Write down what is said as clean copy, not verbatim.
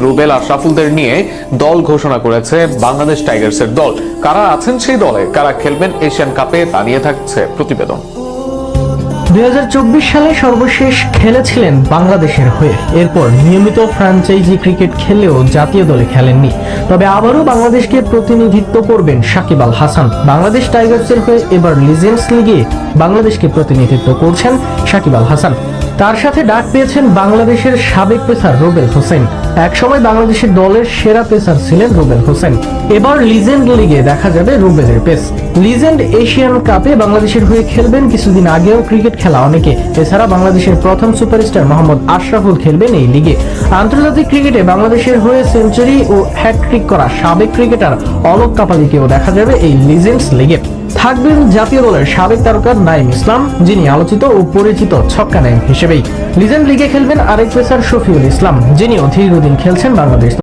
রুবেল, আশরাফুলদের নিয়ে দল ঘোষণা করেছে বাংলাদেশ টাইগার্সের দল। কারা আছেন সেই দলে, কারা খেলবেন এশিয়ান কাপে, তা নিয়ে থাকছে প্রতিবেদন। 2024 সালে সর্বশেষ খেলেছিলেন বাংলাদেশের হয়ে। এরপর নিয়মিত ফ্র্যাঞ্চাইজি ক্রিকেট খেলেও জাতীয় দলে খেলেননি। তবে আবারও বাংলাদেশকে প্রতিনিধিত্ব করবেন সাকিব আল হাসান। বাংলাদেশ টাইগার্সের হয়ে এবার লিজেন্ডস লিগে বাংলাদেশকে প্রতিনিধিত্ব করছেন সাকিব আল হাসান। তার সাথে ডাক পেয়েছেন বাংলাদেশের সাবেক পেসার রুবেল হোসেন। একসময় বাংলাদেশের দলের সেরা পেসার ছিলেন রুবেল হোসেন। এবার লিজেন্ড লিগে দেখা যাবে রুবেলের পেস। লিজেন্ড এশিয়ান কাপে বাংলাদেশের হয়ে খেলবেন। কিছুদিন আগেও ক্রিকেট খেলা অনেকে। এছাড়া বাংলাদেশের প্রথম সুপারস্টার মোহাম্মদ আশরাফুল খেলবেন এই লিগে। আন্তর্জাতিক ক্রিকেটে বাংলাদেশের হয়ে সেঞ্চুরি ও হ্যাটট্রিক করা সাবেক ক্রিকেটার অলোক কাপালিকেও দেখা যাবে এই লিজেন্ডস লিগে। থাকবেন জাতীয় দলের সাবেক তারকা নাঈম ইসলাম, যিনি আলোচিত ও পরিচিত ছক্কা নাঈম হিসেবেই। লিজেন্ড লিগে খেলবেন আরেক পেসার শফিউল ইসলাম, যিনিও দীর্ঘদিন খেলছেন বাংলাদেশ।